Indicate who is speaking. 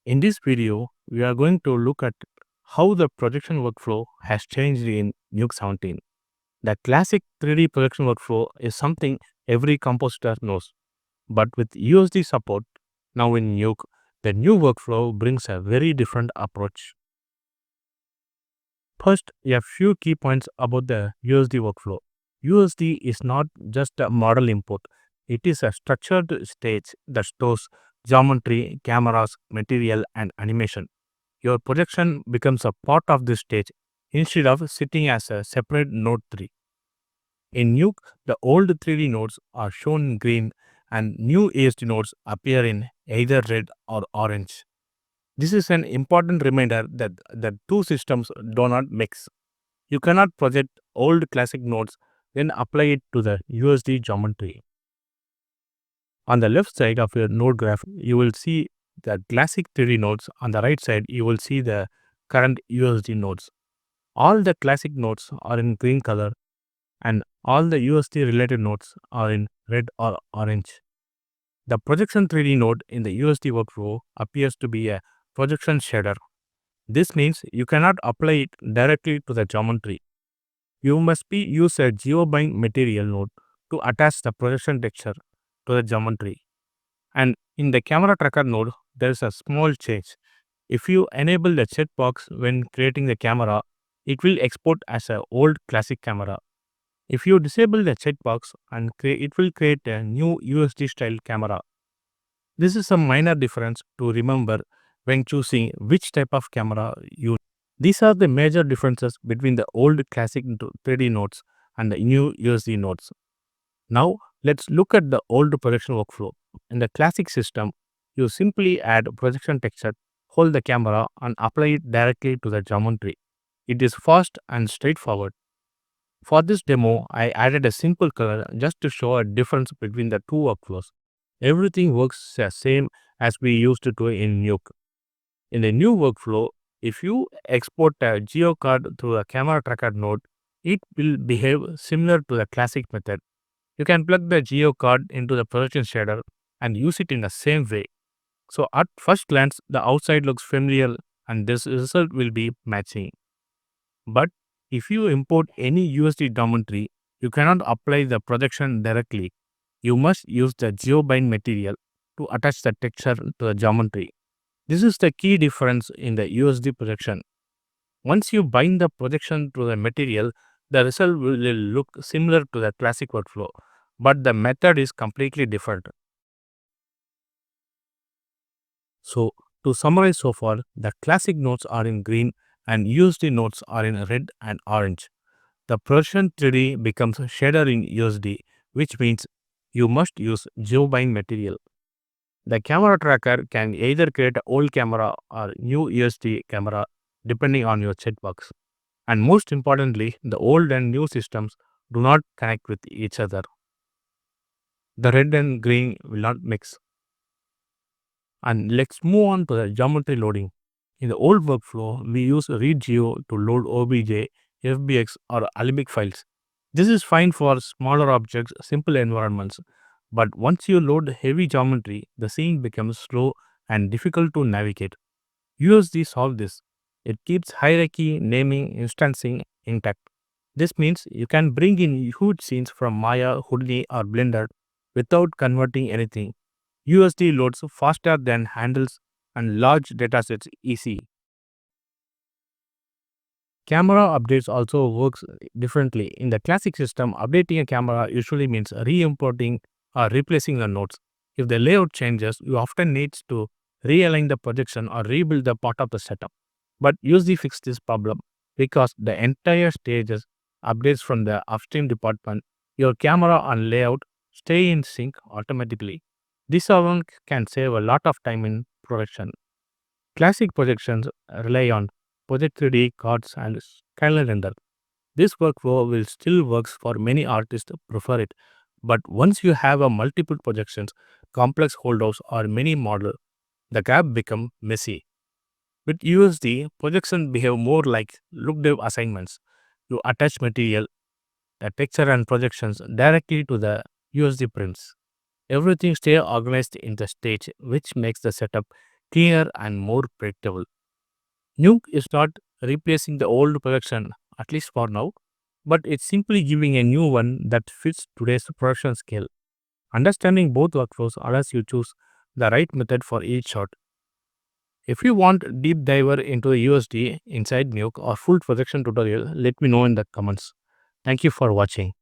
Speaker 1: In this video, we are going to look at how the projection workflow has changed in Nuke 17. The classic 3D projection workflow is something every compositor knows, but with USD support now in Nuke, the new workflow brings a very different approach. First, a few key points about the USD workflow. USD is not just a model input, it is a structured stage that stores geometry, cameras, material, and animation. Your projection becomes a part of this stage instead of sitting as a separate node 3. In Nuke, the old 3D nodes are shown in green and new ASD nodes appear in either red or orange. This is an important reminder that the two systems do not mix. You cannot project old classic nodes then apply it to the USD geometry. On the left side of your node graph, you will see the classic 3D nodes. On the right side, you will see the current USD nodes. All the classic nodes are in green color and all the USD related nodes are in red or orange. The projection 3D node in the USD workflow appears to be a projection shader. This means you cannot apply it directly to the geometry. You must use a Geo Bind Material node to attach the projection texture to the geometry. And in the camera tracker node, there is a small change. If you enable the checkbox when creating the camera, it will export as an old classic camera. If you disable the checkbox, it will create a new USD style camera. This is a minor difference to remember when choosing which type of camera you need. These are the major differences between the old classic 3D nodes and the new USD nodes. Now, let's look at the old projection workflow. In the classic system, you simply add projection texture, hold the camera, and apply it directly to the geometry. It is fast and straightforward. For this demo, I added a simple color just to show a difference between the two workflows. Everything works the same as we used to do in Nuke. In the new workflow, if you export a geo card through a camera tracker node, it will behave similar to the classic method. You can plug the geo card into the projection shader and use it in the same way. So at first glance, the outside looks familiar and this result will be matching. But if you import any USD geometry, you cannot apply the projection directly. You must use the Geo Bind material to attach the texture to the geometry. This is the key difference in the USD projection. Once you bind the projection to the material, the result will look similar to the classic workflow, but the method is completely different. So, to summarize so far, the classic nodes are in green and USD nodes are in red and orange. The projection 3D becomes shader in USD, which means you must use GeoBind material. The camera tracker can either create an old camera or new USD camera depending on your checkbox. And most importantly, the old and new systems do not connect with each other. The red and green will not mix. And let's move on to the geometry loading. In the old workflow, we use readgeo to load OBJ, FBX or Alembic files. This is fine for smaller objects, simple environments. But once you load heavy geometry, the scene becomes slow and difficult to navigate. USD solves this. It keeps hierarchy, naming, instancing intact. This means you can bring in huge scenes from Maya, Houdini or Blender without converting anything. USD loads faster than handles and large datasets easy. Camera updates also works differently. In the classic system, updating a camera usually means re-importing or replacing the nodes. If the layout changes, you often need to realign the projection or rebuild the part of the setup. But USD fixed this problem because the entire stage updates from the upstream department. Your camera and layout stay in sync automatically. This alone can save a lot of time in production. Classic projections rely on Project 3D cards and scalar render. This workflow will still works for many artists prefer it. But once you have a multiple projections, complex holdouts or many model, the gap become messy. With USD, projections behave more like look dev assignments. You attach material, the texture and projections directly to the USD prints. Everything stay organized in the stage, which makes the setup cleaner, and more predictable. Nuke is not replacing the old production, at least for now, but it's simply giving a new one that fits today's production scale. Understanding both workflows allows you to choose the right method for each shot. If you want deep diver into the USD inside Nuke or full projection tutorial, let me know in the comments. Thank you for watching.